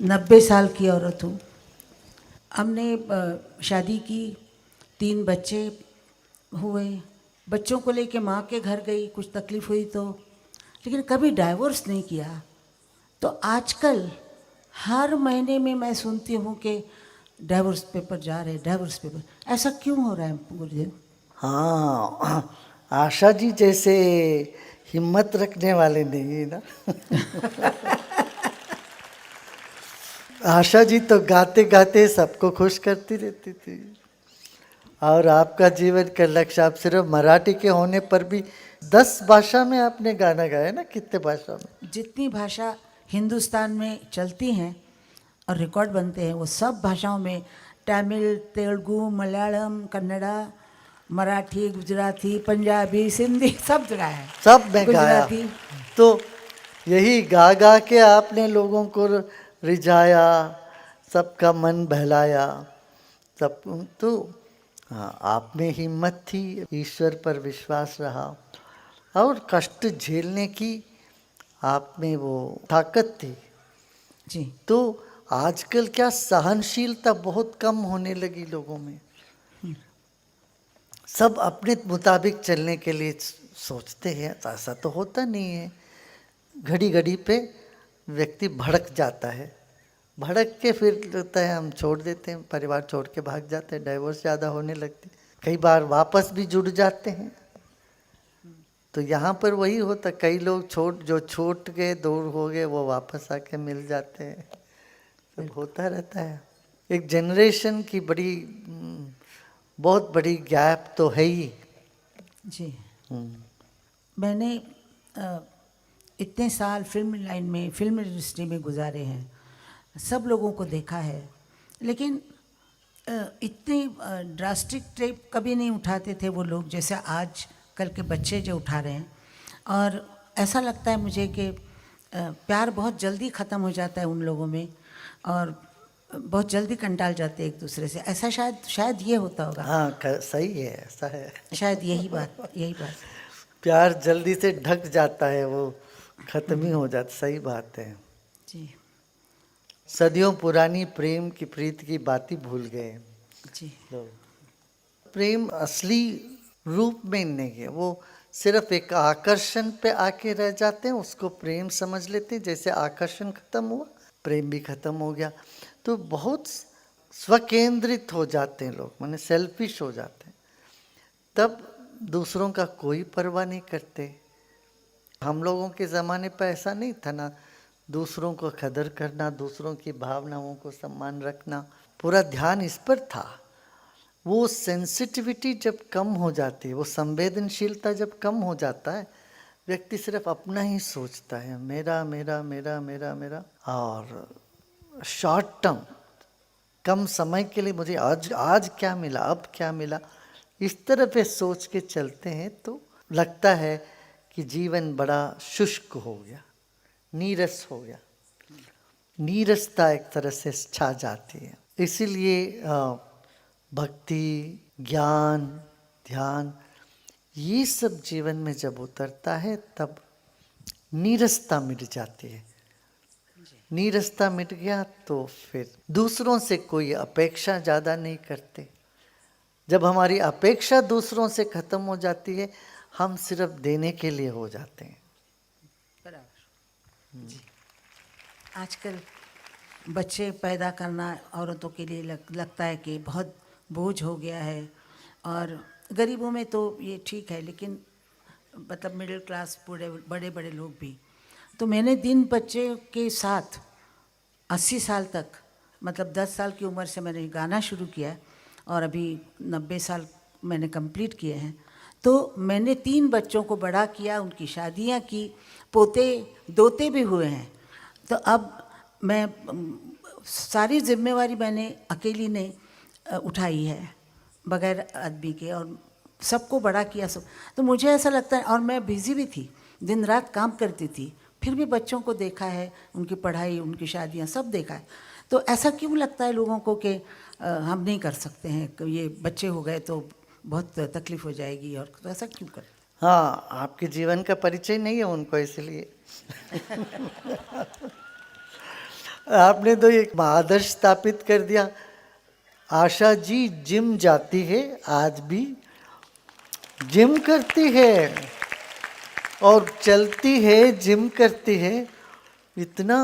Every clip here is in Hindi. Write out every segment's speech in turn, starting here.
90 साल की औरत हूँ। हमने शादी की, 3 बच्चे हुए। बच्चों को लेके माँ के घर गई, कुछ तकलीफ़ हुई तो, लेकिन कभी डाइवोर्स नहीं किया। तो आजकल हर महीने में मैं सुनती हूँ कि डाइवोर्स पेपर जा रहे, डाइवोर्स पेपर। ऐसा क्यों हो रहा है गुरुदेव? हाँ, आशा जी जैसे हिम्मत रखने वाले नहीं है ना। आशा जी तो गाते गाते सबको खुश करती रहती थी। और आपका जीवन का लक्ष्य, आप सिर्फ मराठी के होने पर भी 10 भाषा में आपने गाना गाया ना, कितने भाषा में? जितनी भाषा हिंदुस्तान में चलती हैं और रिकॉर्ड बनते हैं वो सब भाषाओं में, तमिल, तेलुगु, मलयालम, कन्नड़ा, मराठी, गुजराती, पंजाबी, सिंधी, सब जगह है। सब में गाया। गुजराती। तो यही गा गा के आपने लोगों को रिझाया, सबका मन बहलाया। सब तो हाँ, आप में हिम्मत थी, ईश्वर पर विश्वास रहा और कष्ट झेलने की आप में वो ताकत थी। जी। तो आजकल क्या सहनशीलता बहुत कम होने लगी लोगों में। सब अपने मुताबिक चलने के लिए सोचते हैं, ऐसा तो होता नहीं है। घड़ी घड़ी पे व्यक्ति भड़क जाता है, भड़क के फिर लगता है हम छोड़ देते हैं, परिवार छोड़ के भाग जाते हैं, डाइवोर्स ज़्यादा होने लगती, कई बार वापस भी जुड़ जाते हैं। तो यहाँ पर वही होता, कई लोग जो छूट गए, दूर हो गए, वो वापस आके मिल जाते हैं। सब होता रहता है। एक जनरेशन की बहुत बड़ी गैप तो है ही। जी। मैंने इतने साल फिल्म लाइन में, फिल्म इंडस्ट्री में गुजारे हैं, सब लोगों को देखा है, लेकिन इतनी ड्रास्टिक ट्रिप कभी नहीं उठाते थे वो लोग जैसे आज कल के बच्चे जो उठा रहे हैं। और ऐसा लगता है मुझे कि प्यार बहुत जल्दी ख़त्म हो जाता है उन लोगों में, और बहुत जल्दी कंटाल जाते हैं एक दूसरे से। ऐसा शायद ये होता होगा। हाँ, सही है, ऐसा है। शायद यही बात। प्यार जल्दी से ढक जाता है, वो खत्म ही हो जाता, सही बात है। जी। सदियों पुरानी प्रेम की प्रीत की बात ही भूल गए जी। लोग। प्रेम असली रूप में नहीं है, वो सिर्फ एक आकर्षण पे आके रह जाते हैं, उसको प्रेम समझ लेते हैं। जैसे आकर्षण खत्म हुआ, प्रेम भी खत्म हो गया। तो बहुत स्वकेंद्रित हो जाते हैं लोग, माने सेल्फिश हो जाते हैं, तब दूसरों का कोई परवाह नहीं करते। हम लोगों के ज़माने पर ऐसा नहीं था ना, दूसरों को कदर करना, दूसरों की भावनाओं को सम्मान रखना, पूरा ध्यान इस पर था। वो सेंसिटिविटी जब कम हो जाती है, वो संवेदनशीलता जब कम हो जाता है, व्यक्ति सिर्फ अपना ही सोचता है, मेरा मेरा मेरा मेरा मेरा। और शॉर्ट टर्म, कम समय के लिए मुझे आज क्या मिला, अब क्या मिला, इस तरह पे सोच के चलते हैं, तो लगता है कि जीवन बड़ा शुष्क हो गया, नीरस हो गया। नीरसता एक तरह से छा जाती है। इसीलिए भक्ति, ज्ञान, ध्यान, ये सब जीवन में जब उतरता है तब नीरसता मिट जाती है। नीरसता मिट गया तो फिर दूसरों से कोई अपेक्षा ज़्यादा नहीं करते। जब हमारी अपेक्षा दूसरों से खत्म हो जाती है, हम सिर्फ देने के लिए हो जाते हैं। बराबर। जी। आजकल बच्चे पैदा करना औरतों के लिए लगता है कि बहुत बोझ हो गया है। और गरीबों में तो ये ठीक है, लेकिन मतलब मिडिल क्लास बड़े बड़े बड़े लोग भी। तो मैंने दिन बच्चे के साथ 80 साल तक, मतलब 10 साल की उम्र से मैंने गाना शुरू किया और अभी 90 साल मैंने कंप्लीट किए हैं। तो मैंने 3 बच्चों को बड़ा किया, उनकी शादियां की, पोते दोते भी हुए हैं। तो अब मैं सारी जिम्मेवारी मैंने अकेली ने उठाई है, बगैर आदमी के, और सबको बड़ा किया सब। तो मुझे ऐसा लगता है, और मैं बिज़ी भी थी, दिन रात काम करती थी, फिर भी बच्चों को देखा है, उनकी पढ़ाई, उनकी शादियां सब देखा है। तो ऐसा क्यों लगता है लोगों को कि हम नहीं कर सकते हैं, कि ये बच्चे हो गए तो बहुत तकलीफ हो जाएगी, और तो ऐसा क्यों कर? हाँ, आपके जीवन का परिचय नहीं है उनको, इसलिए। आपने तो एक आदर्श स्थापित कर दिया। आशा जी जिम जाती है, आज भी जिम करती है और चलती है, जिम करती है। इतना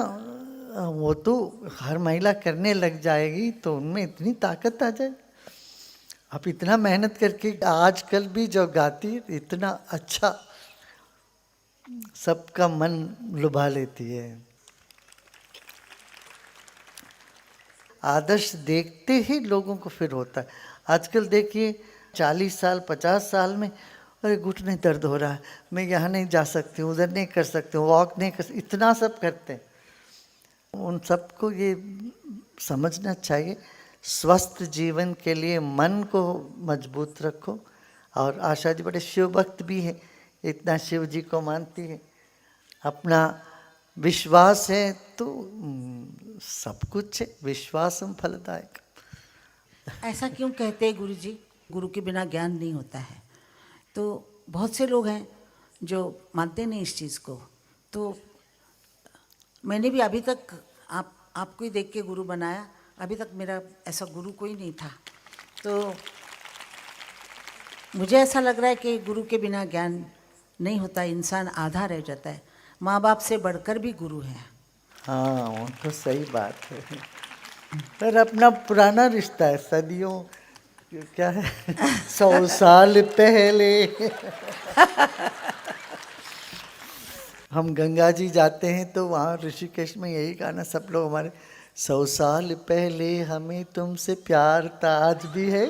वो तो हर महिला करने लग जाएगी तो उनमें इतनी ताकत आ जाए। आप इतना मेहनत करके आजकल भी जो गाती है इतना अच्छा सबका मन लुभा लेती है। आदर्श देखते ही लोगों को फिर होता है। आजकल देखिए 40 साल 50 साल में अरे घुटने दर्द हो रहा है, मैं यहाँ नहीं जा सकती हूँ, उधर नहीं कर सकती हूँ, वॉक नहीं कर सकती, इतना सब करते हैं। उन सबको ये समझना चाहिए स्वस्थ जीवन के लिए मन को मजबूत रखो। और आशा जी बड़े शिव भक्त भी हैं, इतना शिव जी को मानती है, अपना विश्वास है तो सब कुछ है, विश्वासम फलदायक। ऐसा क्यों कहते हैं गुरु जी? गुरु के बिना ज्ञान नहीं होता है। तो बहुत से लोग हैं जो मानते नहीं इस चीज़ को। तो मैंने भी अभी तक आपको ही देख के गुरु बनाया, अभी तक मेरा ऐसा गुरु कोई नहीं था। तो मुझे ऐसा लग रहा है कि गुरु के बिना ज्ञान नहीं होता, इंसान आधा रह जाता है। माँ बाप से बढ़कर भी गुरु हैं। हाँ वो तो सही बात है। पर अपना पुराना रिश्ता है, सदियों क्या है 100 साल पहले हम गंगा जी जाते हैं तो वहाँ ऋषिकेश में यही गाना सब लोग हमारे 100 साल पहले हमें तुमसे प्यार था, आज भी है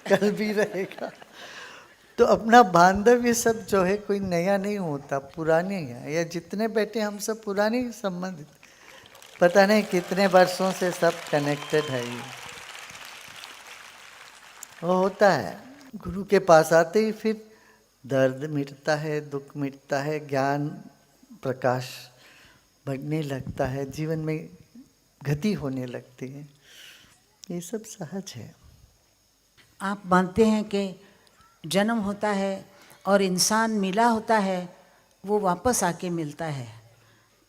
कल भी रहेगा। तो अपना बांधव्य सब जो है कोई नया नहीं होता, पुराने है। या जितने बैठे हम सब पुराने ही संबंधित, पता नहीं कितने वर्षों से सब कनेक्टेड है। ये वो होता है, गुरु के पास आते ही फिर दर्द मिटता है, दुख मिटता है, ज्ञान प्रकाश बढ़ने लगता है, जीवन में गति होने लगती है। ये सब सहज है। आप मानते हैं कि जन्म होता है और इंसान मिला होता है, वो वापस आके मिलता है।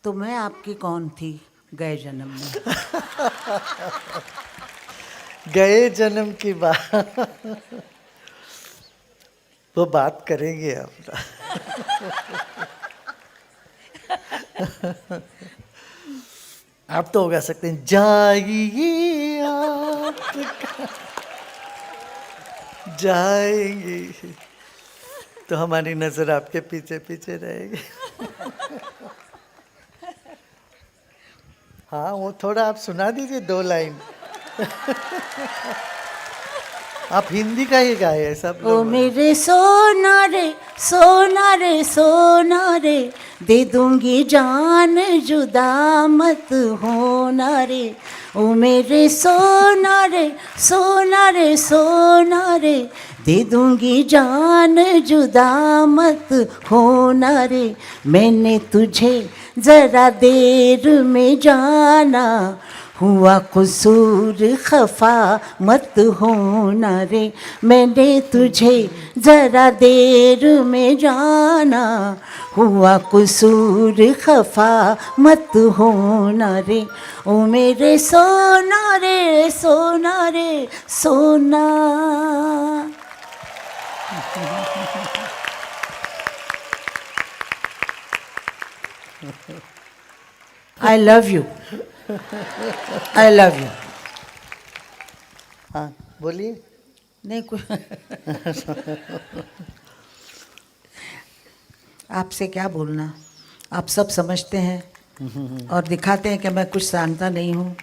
तो मैं आपकी कौन थी गए जन्म में? गए जन्म की बात वो बात करेंगे अपना। आप तो गा सकते हैं जाइए आप जाएंगे, तो हमारी नजर आपके पीछे पीछे रहेगी। हाँ वो थोड़ा आप सुना दीजिए 2 लाइन। आप हिंदी का ही गाए सब ओ लोग। मेरे सोना रे सोना रे सोना रे, दे दूंगी जान जुदा मत होना रे। ओ मेरे सोना रे सोना रे सोना रे, दे दूंगी जान जुदा मत होना रे। मैंने तुझे जरा देर में जाना, हुआ कसूर खफा मत होना रे। मैंने तुझे जरा देर में जाना, हुआ कसूर खफा मत होना रे। ओ मेरे सोना रे सोना रे सोना। I love you. I love you. हाँ बोलिए। नहीं कुछ आपसे क्या बोलना, आप सब समझते हैं और दिखाते हैं कि मैं कुछ जानता नहीं हूँ।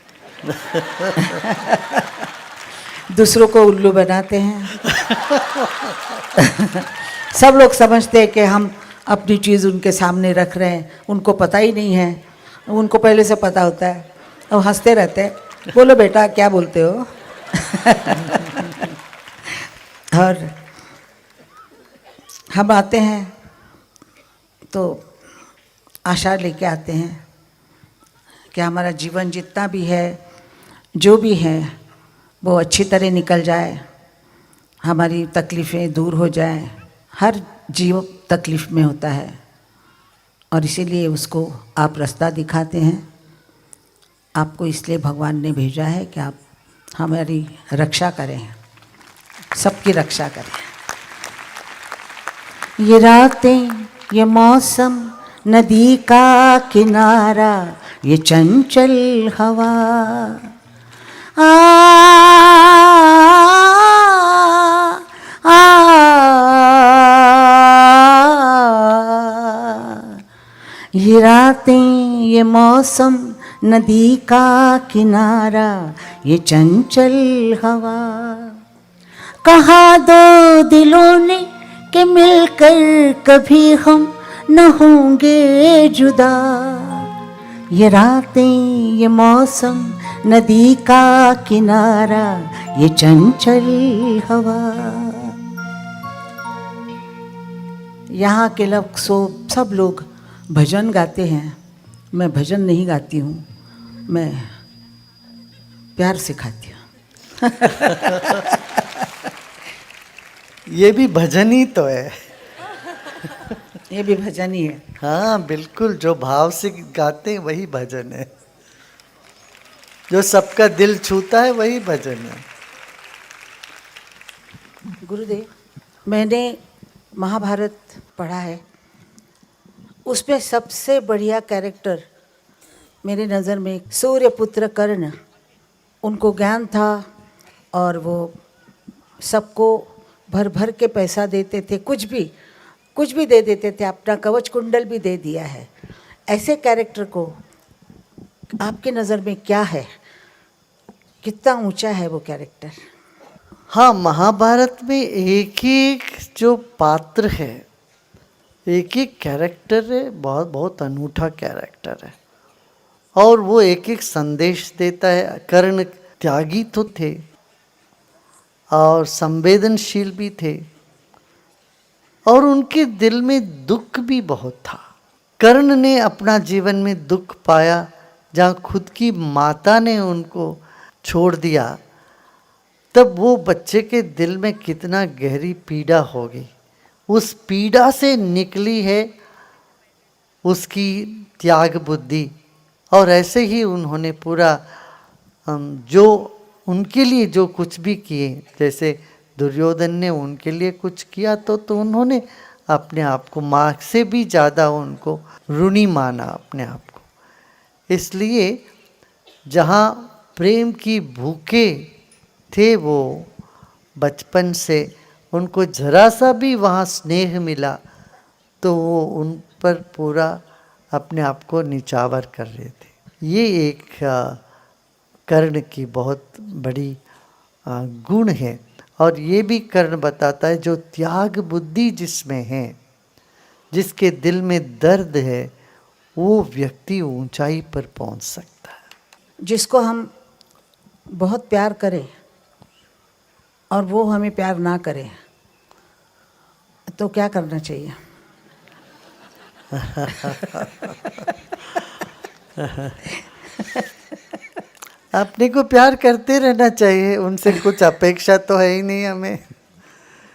दूसरों को उल्लू बनाते हैं। सब लोग समझते हैं कि हम अपनी चीज़ उनके सामने रख रहे हैं, उनको पता ही नहीं है, उनको पहले से पता होता है। और हंसते रहते हैं, बोलो बेटा क्या बोलते हो। और हम आते हैं तो आशा लेके आते हैं कि हमारा जीवन जितना भी है, जो भी है, वो अच्छी तरह निकल जाए, हमारी तकलीफ़ें दूर हो जाएं। हर जीव तकलीफ़ में होता है और इसीलिए उसको आप रास्ता दिखाते हैं। आपको इसलिए भगवान ने भेजा है कि आप हमारी रक्षा करें, सबकी रक्षा करें। ये रातें, ये मौसम, नदी का किनारा, ये चंचल हवा, आ, आ, ये रातें, ये मौसम, नदी का किनारा, ये चंचल हवा, कहा दो दिलों ने कि मिलकर कभी हम न होंगे जुदा। ये रातें, ये मौसम, नदी का किनारा, ये चंचल हवा। यहाँ के लोग सब लोग भजन गाते हैं, मैं भजन नहीं गाती हूँ, मैं प्यार सिखाती हूँ। ये भी भजन ही तो है। ये भी भजन ही है। हाँ बिल्कुल, जो भाव से गाते हैं वही भजन है, जो सबका दिल छूता है वही भजन है। गुरुदेव, मैंने महाभारत पढ़ा है, उसमें सबसे बढ़िया कैरेक्टर मेरी नज़र में सूर्यपुत्र कर्ण, उनको ज्ञान था और वो सबको भर भर के पैसा देते थे, कुछ भी दे देते थे, अपना कवच कुंडल भी दे दिया है। ऐसे कैरेक्टर को आपकी नज़र में क्या है, कितना ऊंचा है वो कैरेक्टर? हाँ, महाभारत में एक एक जो पात्र है, एक एक कैरेक्टर है, बहुत बहुत अनूठा कैरेक्टर है, और वो एक एक संदेश देता है। कर्ण त्यागी तो थे और संवेदनशील भी थे, और उनके दिल में दुख भी बहुत था। कर्ण ने अपना जीवन में दुख पाया, जहाँ खुद की माता ने उनको छोड़ दिया, तब वो बच्चे के दिल में कितना गहरी पीड़ा होगी। उस पीड़ा से निकली है उसकी त्याग बुद्धि, और ऐसे ही उन्होंने पूरा जो उनके लिए जो कुछ भी किए, जैसे दुर्योधन ने उनके लिए कुछ किया तो उन्होंने अपने आप को माँ से भी ज़्यादा उनको ऋणी माना अपने आप को। इसलिए जहाँ प्रेम की भूखे थे वो बचपन से, उनको जरा सा भी वहाँ स्नेह मिला तो वो उन पर पूरा अपने आप को निछावर कर रहे थे। ये एक कर्ण की बहुत बड़ी गुण है, और ये भी कर्ण बताता है जो त्याग बुद्धि जिसमें है, जिसके दिल में दर्द है, वो व्यक्ति ऊंचाई पर पहुंच सकता है। जिसको हम बहुत प्यार करें और वो हमें प्यार ना करे तो क्या करना चाहिए? अपने को प्यार करते रहना चाहिए, उनसे कुछ अपेक्षा तो है ही नहीं हमें,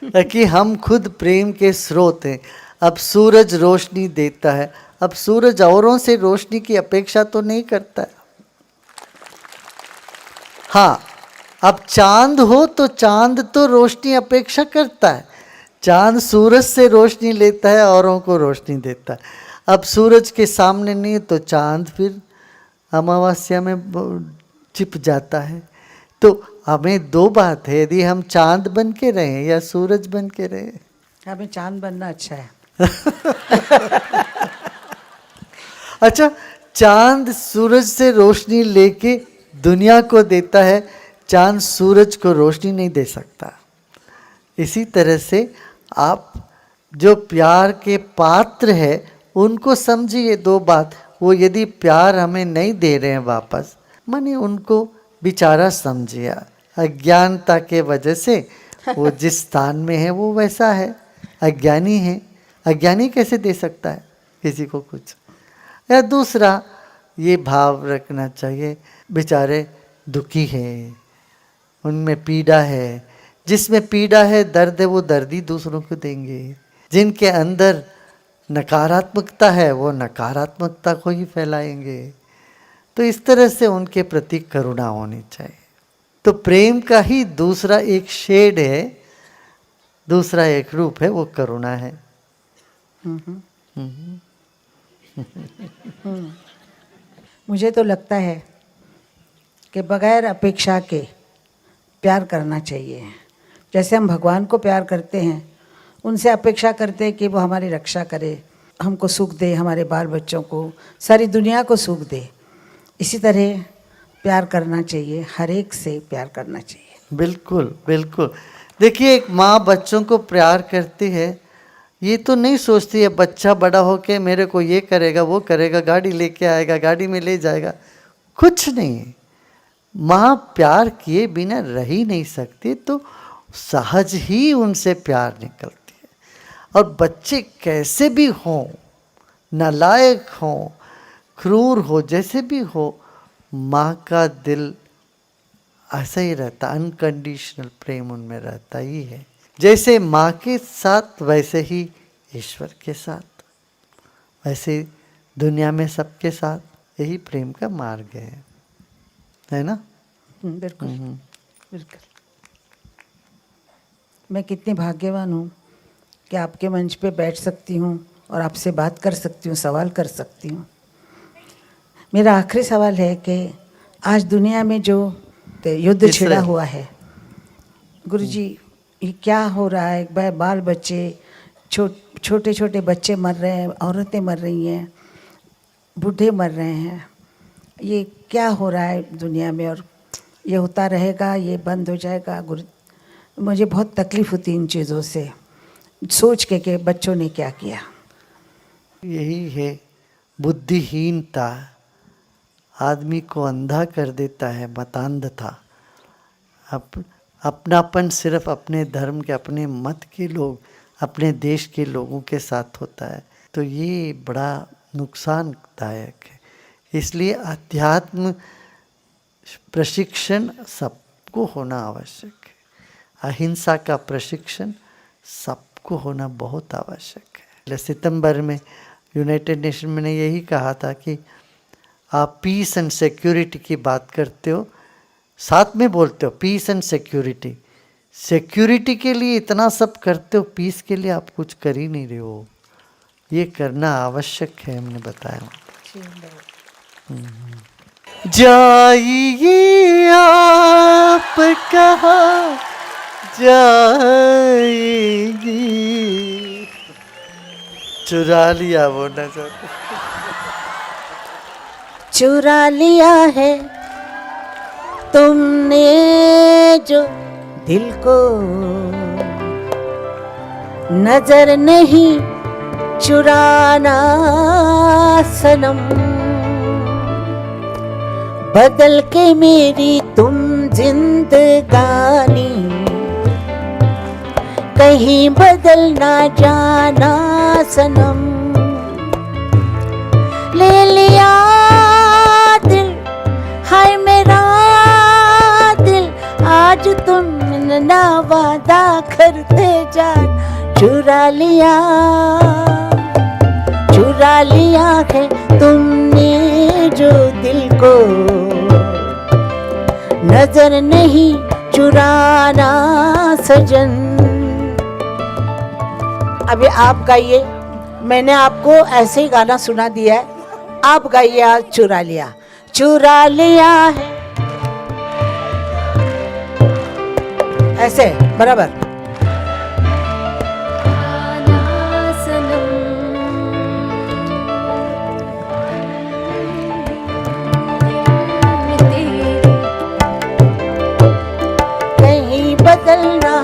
कि हम खुद प्रेम के स्रोत हैं। अब सूरज रोशनी देता है, अब सूरज औरों से रोशनी की अपेक्षा तो नहीं करता है। हाँ, अब चांद हो तो चांद तो रोशनी अपेक्षा करता है, चांद सूरज से रोशनी लेता है, औरों को रोशनी देता है। अब सूरज के सामने नहीं तो चांद फिर अमावस्या में छिप जाता है। तो हमें दो बात है, यदि हम चांद बन के रहें या सूरज बन के रहें। हमें चांद बनना अच्छा है। अच्छा, चांद सूरज से रोशनी लेके दुनिया को देता है, चांद सूरज को रोशनी नहीं दे सकता। इसी तरह से आप जो प्यार के पात्र है उनको समझिए। दो बात, वो यदि प्यार हमें नहीं दे रहे हैं वापस, माने उनको बेचारा समझिए, अज्ञानता के वजह से वो जिस स्थान में है वो वैसा है, अज्ञानी है। अज्ञानी कैसे दे सकता है किसी को कुछ? या दूसरा ये भाव रखना चाहिए, बेचारे दुखी हैं, उनमें पीड़ा है, जिसमें पीड़ा है दर्द है वो दर्द ही दूसरों को देंगे। जिनके अंदर नकारात्मकता है वो नकारात्मकता को ही फैलाएंगे। तो इस तरह से उनके प्रति करुणा होनी चाहिए। तो प्रेम का ही दूसरा एक शेड है, दूसरा एक रूप है, वो करुणा है। मुझे तो लगता है कि बगैर अपेक्षा के प्यार करना चाहिए। जैसे हम भगवान को प्यार करते हैं, उनसे अपेक्षा करते हैं कि वो हमारी रक्षा करे, हमको सुख दे, हमारे बाल बच्चों को, सारी दुनिया को सुख दे। इसी तरह प्यार करना चाहिए, हर एक से प्यार करना चाहिए। बिल्कुल बिल्कुल। देखिए, एक माँ बच्चों को प्यार करती है, ये तो नहीं सोचती है बच्चा बड़ा होके मेरे को ये करेगा वो करेगा, गाड़ी लेके आएगा, गाड़ी में ले जाएगा, कुछ नहीं। माँ प्यार किए बिना रह ही नहीं सकती, तो सहज ही उनसे प्यार निकलती है। और बच्चे कैसे भी हों, नालायक हों, क्रूर हो, जैसे भी हो, माँ का दिल ऐसा ही रहता, अनकंडीशनल प्रेम उनमें रहता ही है। जैसे माँ के साथ वैसे ही ईश्वर के साथ, वैसे दुनिया में सबके साथ, यही प्रेम का मार्ग है ना? बिल्कुल बिल्कुल। मैं कितनी भाग्यवान हूँ कि आपके मंच पे बैठ सकती हूँ और आपसे बात कर सकती हूँ, सवाल कर सकती हूँ। मेरा आखिरी सवाल है कि आज दुनिया में जो युद्ध छिड़ा हुआ है, गुरुजी, ये क्या हो रहा है? बाल बच्चे, छोटे छोटे बच्चे मर रहे हैं, औरतें मर रही हैं, बूढ़े मर रहे हैं, ये क्या हो रहा है दुनिया में? और ये होता रहेगा, ये बंद हो जाएगा? गुरु, मुझे बहुत तकलीफ़ होती इन चीज़ों से सोच के कि बच्चों ने क्या किया। यही है बुद्धिहीनता, आदमी को अंधा कर देता है, मतांधता। अपनापन सिर्फ अपने धर्म के, अपने मत के लोग, अपने देश के लोगों के साथ होता है, तो ये बड़ा नुकसानदायक है। इसलिए अध्यात्म प्रशिक्षण सबको होना आवश्यक है, अहिंसा का प्रशिक्षण सबको होना बहुत आवश्यक है। सितंबर में यूनाइटेड नेशन में ने यही कहा था कि आप पीस एंड सिक्योरिटी की बात करते हो, साथ में बोलते हो पीस एंड सिक्योरिटी। सिक्योरिटी के लिए इतना सब करते हो, पीस के लिए आप कुछ कर ही नहीं रहे हो। ये करना आवश्यक है, हमने बताया। जाइए आप कहाँ जाएगी, चुरा लिया वो नजर, चुरा लिया है तुमने जो दिल को, नजर नहीं चुराना सनम, बदल के मेरी तुम जिंदगानी, कहीं बदल ना जाना सनम। ले लिया दिल, हाय मेरा दिल, आज तुम ना वादा करते जान, चुरा लिया है तुमने जो दिल को, नजर नहीं चुराना सजन। अभी आप गाइए, मैंने आपको ऐसे ही गाना सुना दिया है, आप गाइए आज चुरा लिया है, ऐसे बराबर। कहीं बदलना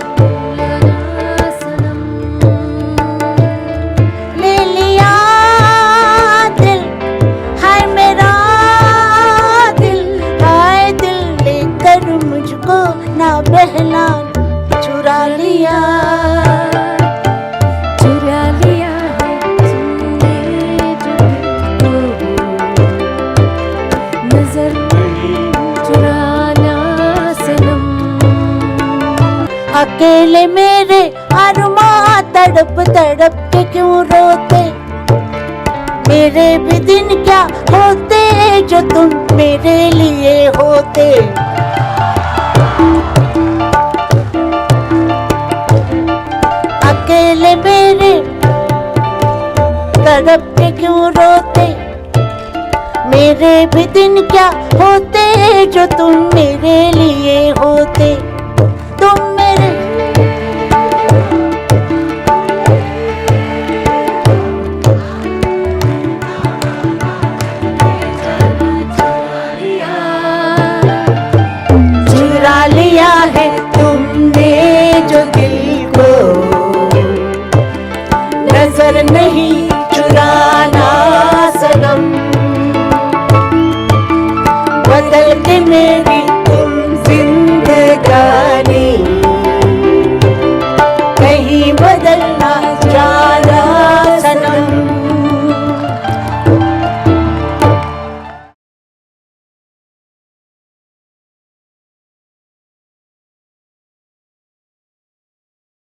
बहलान, चुरा लिया है तुमने जो नजर चुराना सनम। अकेले मेरे अरमां तड़प तड़प के क्यों रोते, मेरे भी दिन क्या होते जो तुम मेरे लिए होते। अकेले मेरे तड़प के क्यों रोते, मेरे भी दिन क्या होते जो तुम मेरे लिए होते। तुम मेरे चुरा लिया है तुमने जो दिल को, नजर नहीं चुराना सनम। बदल के मेरी तुम जिंदगानी